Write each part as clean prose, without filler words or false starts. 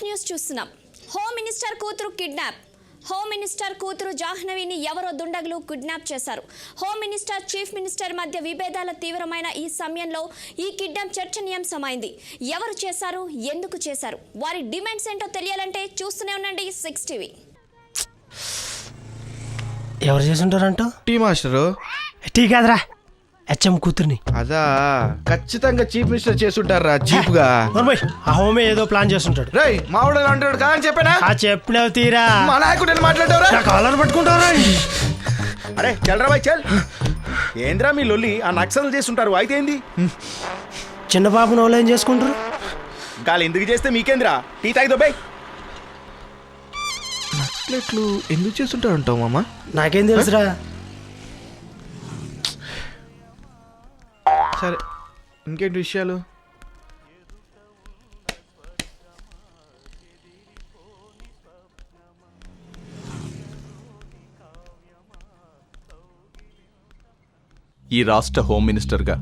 News చూస్తున్నాం. Home minister కూతురు kidnap. Home minister కూతురు జాహ్నవిని ఎవరో దుండగులు కిడ్నాప్ చేశారు. హోమ్ మినిస్టర్, చీఫ్ మినిస్టర్ మధ్య విభేదాల తీవ్రమైన ఈ సమయంలో ఈ కిడ్నాప్ చర్చనీయాంశమైంది. ఎవరు చేశారు, ఎందుకు చేశారు, వారి డిమాండ్స్ ఏంటో తెలియాలంటే చూస్తూనే ఉండండి 6 టీవీ. ఎవరు చేస్తుంటారంట? Tea master. టీ కాదురా, హెచ్ఎం కూతుర్ని. అదా ఖచ్చితంగా చీఫ్ మినిస్టర్ చేస్తుంటారా చీప్గా. ఆ హోమే ఏదో ప్లాన్ చేస్తుంటాడు. రేయ్ మావిడ అంటాడు కాదని చెప్పానా? చెప్పినావు తీరా. మా నాయకుడు మాట్లాడేవరా? కాలర్ పట్టుకుంటారా? అరే చల్రా బాయ్ చల్. ఏంద్రా మీ లొల్లి? ఆ నక్సలు చేస్తుంటారు అయితే ఏంది? చిన్న బాబుని వాళ్ళు ఏం చేసుకుంటారు? గాలి ఎందుకు చేస్తే మీకేంద్రా? Tea తాగిదో bye. నక్సలెట్లు ఎందుకు చేస్తుంటారు అంటావు మామ? నాకేం తెలుసురా. సరే ఇంకేంటి విషయాలు? ఈ రాష్ట్ర హోమ్ మినిస్టర్గా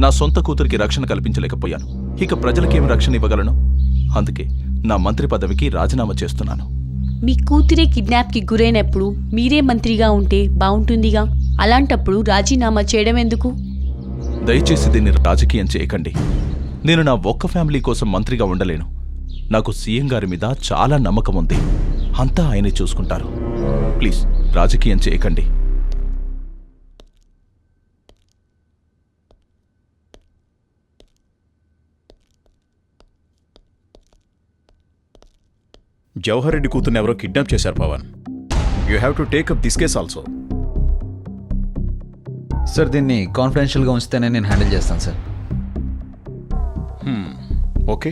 నా సొంత కూతురికి రక్షణ కల్పించలేకపోయాను. ఇక ప్రజలకేమి రక్షణ ఇవ్వగలను? అందుకే నా మంత్రి పదవికి రాజీనామా చేస్తున్నాను. మీ కూతురే కిడ్నాప్కి గురైనప్పుడు మీరే మంత్రిగా ఉంటే బాగుంటుందిగా. అలాంటప్పుడు రాజీనామా చేయడం ఎందుకు? దయచేసి దీన్ని రాజకీయం చేయకండి. నేను నా ఒక్క ఫ్యామిలీ కోసం మంత్రిగా ఉండలేను. నాకు సీఎం గారి మీద చాలా నమ్మకం ఉంది. అంతా ఆయనే చూసుకుంటారు. ప్లీజ్ రాజకీయం చేయకండి. జవహర్ రెడ్డి కూతుర్ని ఎవరో కిడ్నాప్ చేశారు Pavan. You have to take up this case also. Sir దీన్ని కాన్ఫిడెన్షియల్గా ఉంచితేనే నేను హ్యాండిల్ చేస్తాను sir. Okay,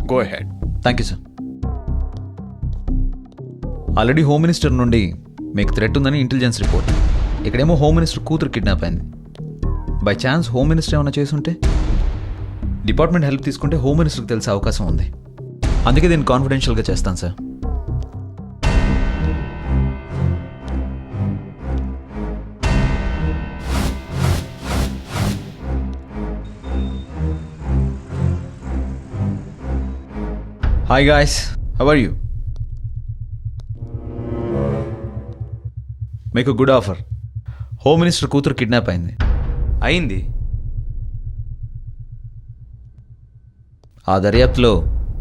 go ahead. Thank you sir. Already home minister నుండి మీకు థ్రెట్ ఉందని ఇంటెలిజెన్స్ రిపోర్ట్. ఇక్కడేమో హోమ్ మినిస్టర్ కూతురు కిడ్నాప్ అయింది. బై ఛాన్స్ హోమ్ మినిస్టర్ ఏమైనా చేసుంటే డిపార్ట్మెంట్ హెల్ప్ తీసుకుంటే హోమ్ మినిస్టర్కి తెలిసే అవకాశం ఉంది. అందుకే దీన్ని కాన్ఫిడెన్షియల్గా చేస్తాను సార్. Hi guys, how are you? మీకు గుడ్ ఆఫర్. హోమ్ మినిస్టర్ కూతురు కిడ్నాప్ అయింది. ఆ దర్యాప్తులో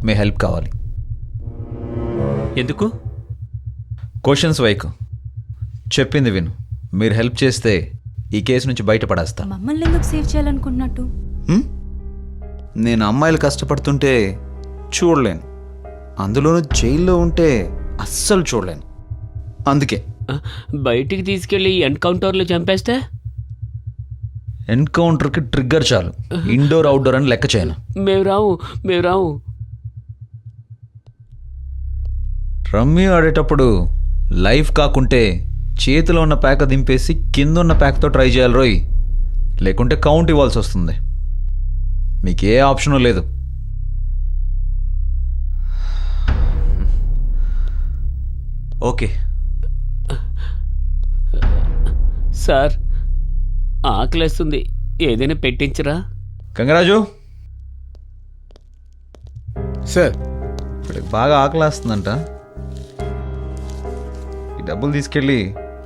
మీ హెల్ప్ కావాలి. ఎందుకు? క్వశ్చన్స్ వైకు, చెప్పింది విను. మీరు హెల్ప్ చేస్తే ఈ కేసు నుంచి బయటపడేస్తా. మమ్మల్ని ఎందుకు సేవ్ చేయాలనుకుంటున్నట్టు? నేను అమ్మాయిలు కష్టపడుతుంటే చూడలేను, అందులోనూ జైల్లో ఉంటే అస్సలు చూడలేను. అందుకే బయటికి తీసుకెళ్లి ఎన్కౌంటర్లో చంపేస్తే? ఎన్కౌంటర్కి ట్రిగ్గర్ చాలు, ఇండోర్ అవుట్డోర్ అని లెక్క చేయను. మేము రావు. రమ్మీ ఆడేటప్పుడు లైఫ్ కాకుంటే చేతిలో ఉన్న ప్యాక్ దింపేసి కింద ఉన్న ప్యాక్తో ట్రై చేయాలి రోయ్, లేకుంటే కౌంట్ ఇవ్వాల్సి వస్తుంది. మీకే ఆప్షను లేదు. ఓకే సార్, ఆకలేస్తుంది, ఏదైనా పెట్టించరా? గంగరాజు సార్ ఇప్పుడు బాగా ఆకలేస్తుందంట. ఈ డబ్బులు తీసుకెళ్ళి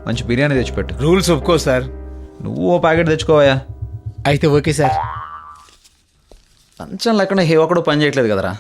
మంచి బిర్యానీ తెచ్చిపెట్టు. రూల్స్ ఒప్పుకో సార్. నువ్వు ఓ ప్యాకెట్ తెచ్చుకోవా. అయితే ఓకే సార్. లంచం లేకుండా ఏ ఒక్కడో పని చేయట్లేదు కదరా.